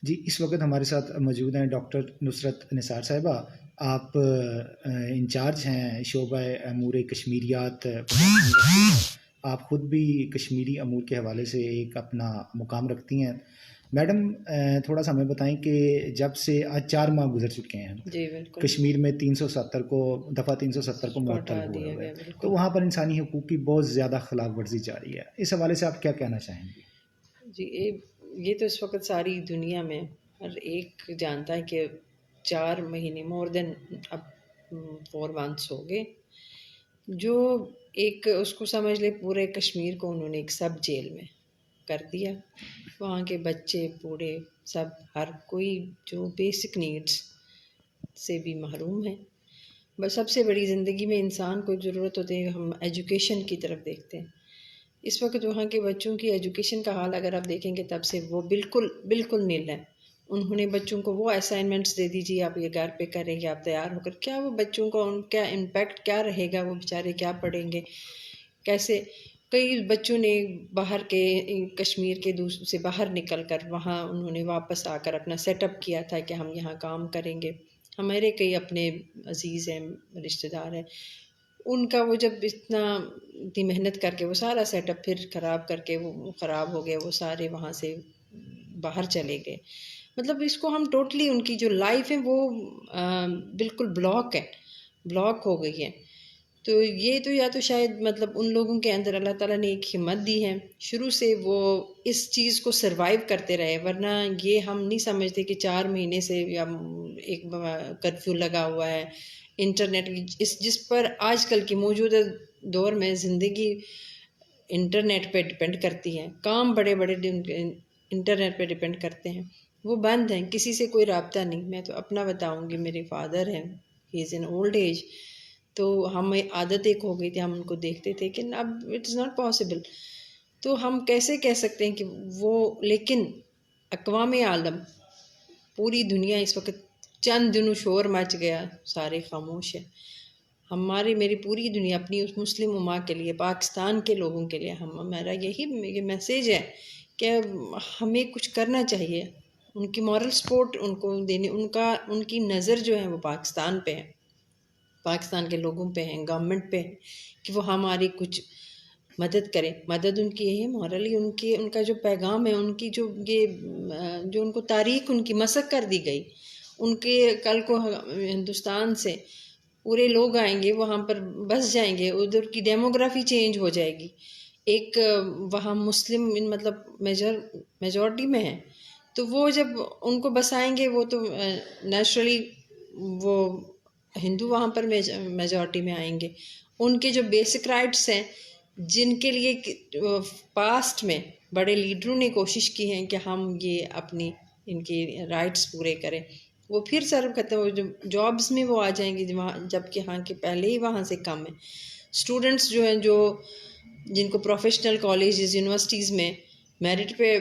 جی اس وقت ہمارے ساتھ موجود ہیں ڈاکٹر نصرت نثار صاحبہ، آپ انچارج ہیں شعبہ امور کشمیریات آپ خود بھی کشمیری امور کے حوالے سے ایک اپنا مقام رکھتی ہیں۔ میڈم تھوڑا سا ہمیں بتائیں کہ جب سے آج 4 ماہ گزر چکے ہیں جی بالکل، کشمیر میں 370 کو دفعہ 370 کو معطل ہٹا ہوئے دیا ہوئے، گیا تو بالکل۔ وہاں پر انسانی حقوق کی بہت زیادہ خلاف ورزی جاری ہے، اس حوالے سے آپ کیا کہنا چاہیں گے؟ جی یہ تو اس وقت ساری دنیا میں ہر ایک جانتا ہے کہ 4 مہینے مور دین اب 4 months ہو گئے، جو ایک اس کو سمجھ لے پورے کشمیر کو انہوں نے ایک سب جیل میں کر دیا۔ وہاں کے بچے بوڑھے سب ہر کوئی جو بیسک نیڈس سے بھی محروم ہیں۔ بس سب سے بڑی زندگی میں انسان کو ضرورت ہوتی ہے، ہم ایجوکیشن کی طرف دیکھتے ہیں۔ اس وقت وہاں کے بچوں کی ایجوکیشن کا حال اگر آپ دیکھیں گے تب سے وہ بالکل نیل ہے۔ انہوں نے بچوں کو وہ اسائنمنٹس دے دیجیے آپ یہ گھر پہ کریں گے، آپ تیار ہو کر، کیا وہ بچوں کو ان کا امپیکٹ کیا رہے گا، وہ بیچارے کیا پڑھیں گے کیسے؟ کئی بچوں نے باہر کے کشمیر کے سے باہر نکل کر وہاں انہوں نے واپس آ کر اپنا سیٹ اپ کیا تھا کہ ہم یہاں کام کریں گے۔ ہمارے کئی اپنے عزیز ہیں، رشتہ دار ہیں، ان کا وہ جب اتنی محنت کر کے وہ سارا سیٹ اپ پھر خراب کر کے وہ خراب ہو گیا، وہ سارے وہاں سے باہر چلے گئے۔ مطلب اس کو ہم ٹوٹلی ان کی جو لائف ہے وہ بالکل بلاک ہو گئی ہے۔ تو یہ تو یا تو شاید مطلب ان لوگوں کے اندر اللہ تعالیٰ نے ایک ہمت دی ہے، شروع سے وہ اس چیز کو سروائیو کرتے رہے، ورنہ یہ ہم نہیں سمجھتے کہ 4 مہینے سے یا ایک کرفیو لگا ہوا ہے، انٹرنیٹ جس پر آج کل کی موجودہ دور میں زندگی انٹرنیٹ پہ ڈپینڈ کرتی ہے، کام بڑے انٹرنیٹ پہ ڈپینڈ کرتے ہیں، وہ بند ہیں، کسی سے کوئی رابطہ نہیں۔ میں تو اپنا بتاؤں گی، میرے فادر ہیں، ہی از ان اولڈ ایج، تو ہمیں عادت ایک ہو گئی تھی، ہم ان کو دیکھتے تھے کہ اب اٹ از ناٹ پاسبل۔ تو ہم کیسے کہہ سکتے ہیں کہ وہ، لیکن اقوام عالم پوری دنیا اس وقت چند دنوں شور مچ گیا، سارے خاموش ہیں۔ میری پوری دنیا اپنی اس مسلم امہ کے لیے، پاکستان کے لوگوں کے لیے، ہمارا یہ میسیج ہے کہ ہمیں کچھ کرنا چاہیے، ان کی مورل سپورٹ ان کو دینے، ان کی نظر جو ہے وہ پاکستان پہ ہے، پاکستان کے لوگوں پہ ہیں، گورنمنٹ پہ ہے کہ وہ ہماری کچھ مدد کریں۔ مدد ان کی یہ ہے مورلی، ان کا جو پیغام ہے، ان کی جو ان کو تاریخ ان کی مسخ کر دی گئی، ان کے کل کو ہندوستان سے پورے لوگ آئیں گے، وہاں پر بس جائیں گے، ادھر کی ڈیموگرافی چینج ہو جائے گی، ایک وہاں مسلم مطلب میجورٹی میں ہے، تو وہ جب ان کو بسائیں گے، وہ تو نیچرلی وہ ہندو وہاں پر میجورٹی میں آئیں گے۔ ان کے جو بیسک رائٹس ہیں، جن کے لیے پاسٹ میں بڑے لیڈروں نے کوشش کی ہے کہ ہم یہ ان کی رائٹس پورے کریں، وہ پھر سرو ختم ہو، جابس میں وہ آ جائیں گے جب کہ ہاں کہ پہلے ہی وہاں سے کم ہے۔ اسٹوڈنٹس جو ہیں، جن کو پروفیشنل کالجز یونیورسٹیز میں میرٹ پہ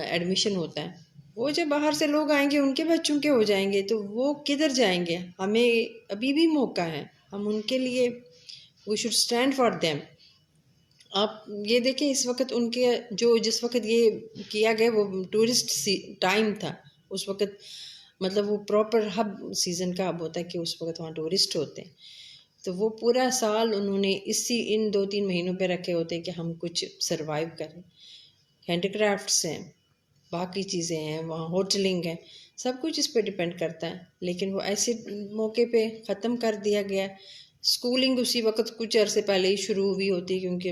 ایڈمیشن ہوتا ہے، وہ جب باہر سے لوگ آئیں گے، ان کے بچوں کے ہو جائیں گے، تو وہ کدھر جائیں گے؟ ہمیں ابھی بھی موقع ہے، ہم ان کے لیے we should stand for them. آپ یہ دیکھیں اس وقت ان کے جس وقت یہ کیا گیا وہ ٹورسٹ ٹائم تھا، اس وقت مطلب وہ پراپر ہب سیزن کا ہب ہوتا ہے کہ اس وقت وہاں ٹورسٹ ہوتے ہیں، تو وہ پورا سال انہوں نے ان 2-3 مہینوں پہ رکھے ہوتے کہ ہم کچھ سروائیو کریں۔ ہینڈی کرافٹس ہیں، باقی چیزیں ہیں، وہاں ہوٹلنگ ہے، سب کچھ اس پہ ڈپینڈ کرتا ہے، لیکن وہ ایسے موقع پہ ختم کر دیا گیا۔ اسکولنگ اسی وقت کچھ عرصے پہلے ہی شروع ہوئی ہوتی، کیونکہ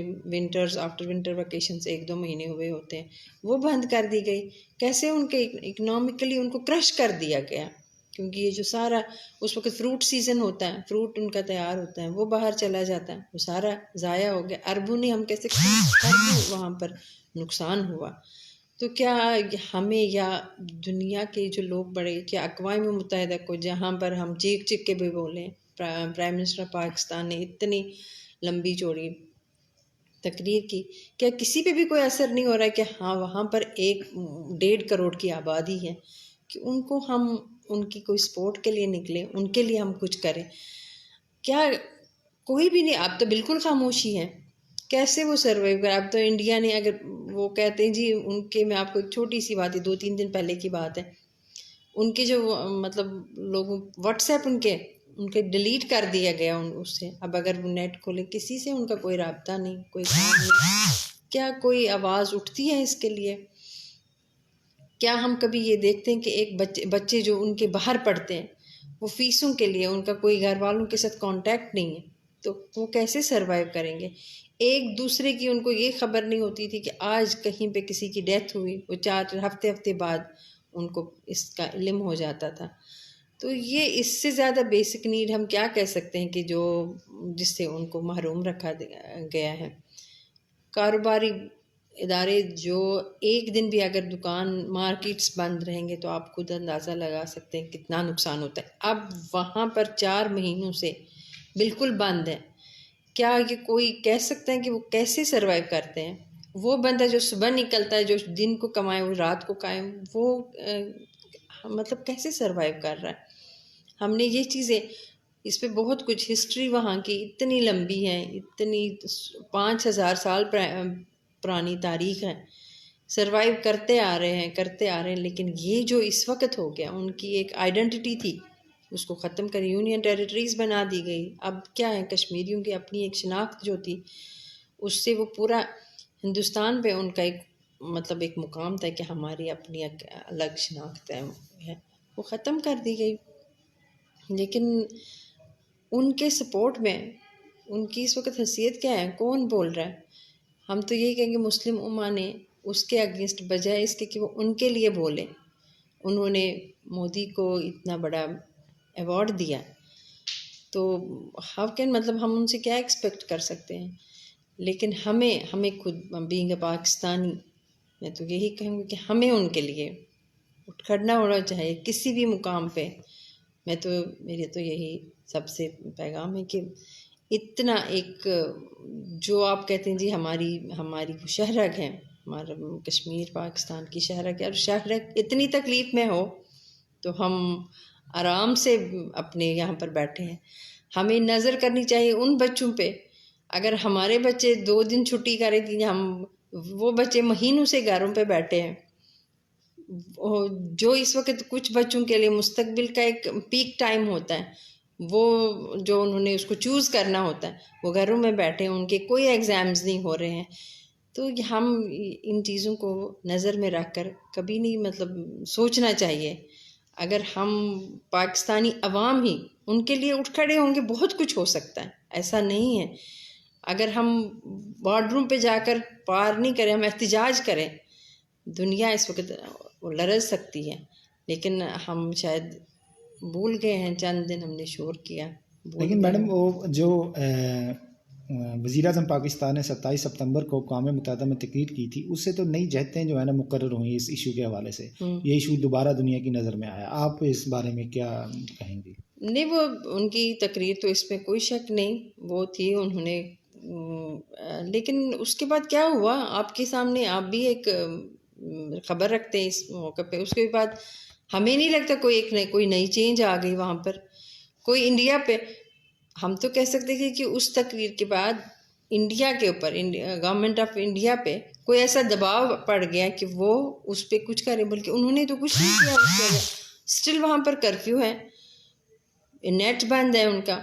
آفٹر ونٹر ویکیشنز 1-2 مہینے ہوئے ہوتے ہیں، وہ بند کر دی گئی۔ کیسے ان کے اکنامکلی ان کو کرش کر دیا گیا، کیونکہ یہ جو سارا اس وقت فروٹ سیزن ہوتا ہے، فروٹ ان کا تیار ہوتا ہے، وہ باہر چلا جاتا ہے، وہ سارا ضائع ہو گیا، اربوں نے ہم کیسے وہاں پر نقصان ہوا۔ تو کیا ہمیں یا دنیا کے جو لوگ بڑے، کیا اقوام متحدہ کو، جہاں پر ہم چیخ چیخ کے بھی بولیں، پرائم منسٹر پاکستان نے اتنی لمبی چوڑی تقریر کی، کیا کسی پہ بھی کوئی اثر نہیں ہو رہا ہے کہ ہاں وہاں پر 1.5 کروڑ کی آبادی ہے، کہ ان کو ہم ان کی کوئی سپورٹ کے لیے نکلیں، ان کے لیے ہم کچھ کریں؟ کیا کوئی بھی نہیں؟ آپ تو بالکل خاموشی ہے کیسے وہ سروائیو کر. اب تو انڈیا نے, اگر وہ کہتے ہیں جی ان کے, میں آپ کو ایک چھوٹی سی بات ہے, 2-3 دن پہلے کی بات ہے, ان کے جو مطلب لوگوں واٹس ایپ ان کے ڈیلیٹ کر دیا گیا اس سے. اب اگر وہ نیٹ کھولیں, کسی سے ان کا کوئی رابطہ نہیں, کوئی کام نہیں. کیا کوئی آواز اٹھتی ہے اس کے لیے؟ کیا ہم کبھی یہ دیکھتے ہیں کہ ایک بچے جو ان کے باہر پڑھتے ہیں, وہ فیسوں کے لیے ان کا کوئی گھر والوں کے ساتھ کانٹیکٹ نہیں ہے, تو وہ کیسے سروائیو کریں گے؟ ایک دوسرے کی ان کو یہ خبر نہیں ہوتی تھی کہ آج کہیں پہ کسی کی ڈیتھ ہوئی, وہ 4 ہفتے بعد ان کو اس کا علم ہو جاتا تھا. تو یہ اس سے زیادہ بیسک نیڈ ہم کیا کہہ سکتے ہیں کہ جو جس سے ان کو محروم رکھا گیا ہے. کاروباری ادارے جو ایک دن بھی اگر دکان مارکیٹس بند رہیں گے تو آپ خود اندازہ لگا سکتے ہیں کتنا نقصان ہوتا ہے. اب وہاں پر 4 مہینوں سے بالکل بند ہے. کیا یہ کوئی کہہ سکتا ہے کہ وہ کیسے سروائیو کرتے ہیں؟ وہ بندہ جو صبح نکلتا ہے, جو دن کو کمائے وہ رات کو قائم, وہ مطلب کیسے سروائیو کر رہا ہے؟ ہم نے یہ چیزیں, اس پہ بہت کچھ ہسٹری وہاں کی اتنی لمبی ہے, اتنی 5000 سال پرانی تاریخ ہے, سروائیو کرتے آ رہے ہیں. لیکن یہ جو اس وقت ہو گیا, ان کی ایک آئیڈینٹی تھی, اس کو ختم کر یونین ٹیریٹریز بنا دی گئی. اب کیا ہے, کشمیریوں کی اپنی ایک شناخت جو تھی, اس سے وہ پورا ہندوستان پہ ان کا ایک مطلب ایک مقام تھا کہ ہماری اپنی ایک الگ شناخت ہے, وہ ختم کر دی گئی. لیکن ان کے سپورٹ میں ان کی اس وقت حیثیت کیا ہے؟ کون بول رہا ہے؟ ہم تو یہی کہیں گے مسلم امہ نے اس کے اگینسٹ, بجائے اس کے کہ وہ ان کے لیے بولے. انہوں نے مودی کو اتنا بڑا ایوارڈ دیا, تو ہاؤ کین, مطلب ہم ان سے کیا ایکسپیکٹ کر سکتے ہیں؟ لیکن ہمیں خود بینگ اے پاکستانی, میں تو یہی کہوں گی کہ ہمیں ان کے لیے اٹھ کھڑنا ہونا چاہیے کسی بھی مقام پہ. میری تو یہی سب سے پیغام ہے کہ اتنا ایک جو آپ کہتے ہیں جی ہماری شہرک ہے, ہمارا کشمیر پاکستان کی شہرک ہے, اور شہرک اتنی تکلیف میں ہو تو ہم آرام سے اپنے یہاں پر بیٹھے ہیں. ہمیں نظر کرنی چاہیے ان بچوں پہ. اگر ہمارے بچے 2 دن چھٹی کریں تھی, وہ بچے مہینوں سے گھروں پہ بیٹھے ہیں. جو اس وقت کچھ بچوں کے لیے مستقبل کا ایک پیک ٹائم ہوتا ہے, وہ جو انہوں نے اس کو چوز کرنا ہوتا ہے, وہ گھروں میں بیٹھے ہیں, ان کے کوئی ایگزامز نہیں ہو رہے ہیں. تو ہم ان چیزوں کو نظر میں رکھ کر کبھی نہیں مطلب سوچنا چاہیے. اگر ہم پاکستانی عوام ہی ان کے لیے اٹھ کھڑے ہوں گے, بہت کچھ ہو سکتا ہے, ایسا نہیں ہے. اگر ہم بارڈروں پہ جا کر پار نہیں کریں, ہم احتجاج کریں, دنیا اس وقت لرز سکتی ہے. لیکن ہم شاید بھول گئے ہیں, چند دن ہم نے شور کیا. لیکن میڈم وہ جو وزیر اعظم پاکستان نے 27 ستمبر کو اقوام متحدہ میں تقریر کی تھی, اس سے تو نئی جہتیں جو ہے نا مقرر ہوئی اس ایشو کے حوالے سے. یہ ایشو دوبارہ دنیا کی نظر میں آیا, آپ اس بارے میں کیا کہیں گی؟ نہیں, وہ ان کی تقریر تو اس میں کوئی شک نہیں, وہ تھی انہوں نے, لیکن اس کے بعد کیا ہوا آپ کے سامنے, آپ بھی ایک خبر رکھتے ہیں اس موقع پہ. اس کے بعد ہمیں نہیں لگتا کوئی نئی چینج آ گئی وہاں پر, کوئی انڈیا پہ. ہم تو کہہ سکتے ہیں کہ اس تقریر کے بعد انڈیا کے اوپر, گورنمنٹ آف انڈیا پہ کوئی ایسا دباؤ پڑ گیا کہ وہ اس پہ کچھ کرے, بلکہ انہوں نے تو کچھ نہیں کیا. اس کے اسٹل وہاں پر کرفیو ہے, نیٹ بند ہے ان کا.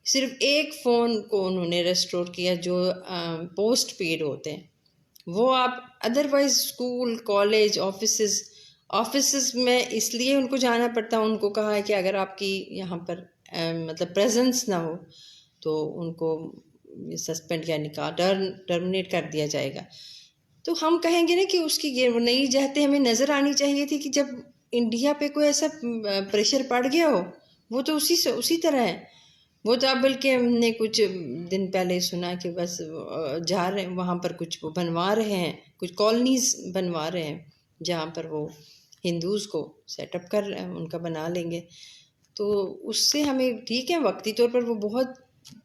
صرف ایک فون کو انہوں نے ریسٹور کیا جو پوسٹ پیڈ ہوتے ہیں, وہ آپ ادروائز اسکول, کالج, آفیسز میں اس لیے ان کو جانا پڑتا. ان کو کہا ہے کہ اگر آپ کی یہاں پر مطلب پریزنس نہ ہو تو ان کو سسپینڈ یا ٹرمینیٹ کر دیا جائے گا. تو ہم کہیں گے نا کہ اس کی یہ نئی جہتیں ہمیں نظر آنی چاہیے تھی کہ جب انڈیا پہ کوئی ایسا پریشر پڑ گیا ہو, وہ تو اسی طرح ہے. وہ تو اب بلکہ ہم نے کچھ دن پہلے سنا کہ بس جا رہے ہیں وہاں پر, کچھ بنوا رہے ہیں, کچھ کالونیز بنوا رہے ہیں جہاں پر وہ ہندوز کو سیٹ اپ کر رہے ہیں, ان کا بنا لیں گے. تو اس سے ہمیں ٹھیک ہے, وقتی طور پر وہ بہت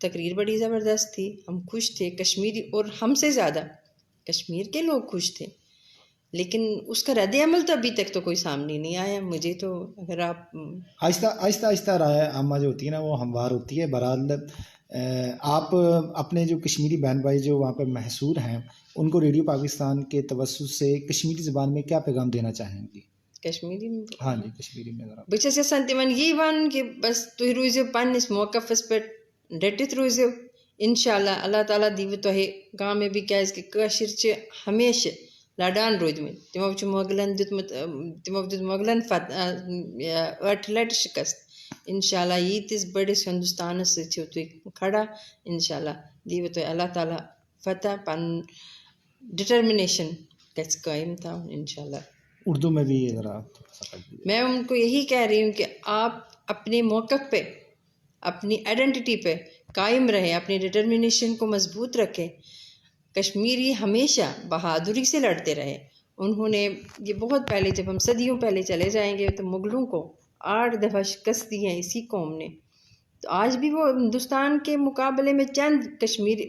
تقریر بڑی زبردست تھی, ہم خوش تھے کشمیری, اور ہم سے زیادہ کشمیر کے لوگ خوش تھے. لیکن اس کا رد عمل تو ابھی تک تو کوئی سامنے نہیں آیا. مجھے تو اگر آپ آہستہ رائے عامہ جو ہوتی ہے نا وہ ہموار ہوتی ہے. بہرحال آپ اپنے جو کشمیری بہن بھائی جو وہاں پہ محصور ہیں ان کو ریڈیو پاکستان کے توسط سے کشمیری زبان میں کیا پیغام دینا چاہیں گی؟ کشمیری میں ہاں جی کشمیری میں ذرا. بہٕ چھَس یژھان تِمن یی وَنُن کہِ بس تُہۍ روٗزِو پننِس موقفس پٮ۪ٹھ ڈٔٹِتھ روٗزِو اِنشاء اللہ اللہ تعالیٰ دِیوٕ تۄہہِ کامیٲبی کیٛازِکہِ کٲشِر چھِ ہمیشہِ لڑان روٗدۍمٕتۍ تِمو چھُ مۄغلن دیُتمُت تِمو دیُت مۄغلن ٲٹھِ لٹہِ شِکست اِنشاء اللہ ییٖتِس بٔڑِس ہندوستانس سۭتۍ چھِو تُہۍ کھڑا اِنشاء اللہ دِیوٕ تۄہہِ اللہ تعالیٰ فتح پنُن ڈٹرمنیشن گژھِ قٲیِم تھاوُن اِنشاء اللہ. اردو میں بھی یہ ذرا میں ان کو یہی کہہ رہی ہوں کہ آپ اپنے موقف پہ اپنی آئیڈینٹی پہ قائم رہیں اپنی ڈٹرمنیشن کو مضبوط رکھیں. کشمیری ہمیشہ بہادری سے لڑتے رہے. انہوں نے یہ بہت پہلے جب ہم صدیوں پہلے چلے جائیں گے تو مغلوں کو 8 دفعہ شکست دی ہے اسی قوم نے. تو آج بھی وہ ہندوستان کے مقابلے میں چند کشمیری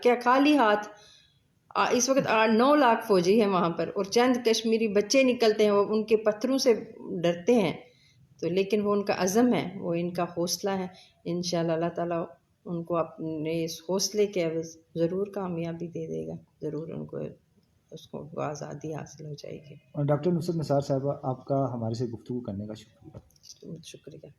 کیا خالی ہاتھ اس وقت 9 لاکھ فوجی ہیں وہاں پر اور چند کشمیری بچے نکلتے ہیں وہ ان کے پتھروں سے ڈرتے ہیں. تو لیکن وہ ان کا عزم ہے وہ ان کا حوصلہ ہے. انشاءاللہ اللہ تعالیٰ ان کو اپنے اس حوصلے کے عوض ضرور کامیابی دے دے گا. ضرور ان کو اس کو آزادی حاصل ہو جائے گی. ڈاکٹر نصرت نثار صاحبہ آپ کا ہمارے سے گفتگو کرنے کا شکریہ. شکریہ.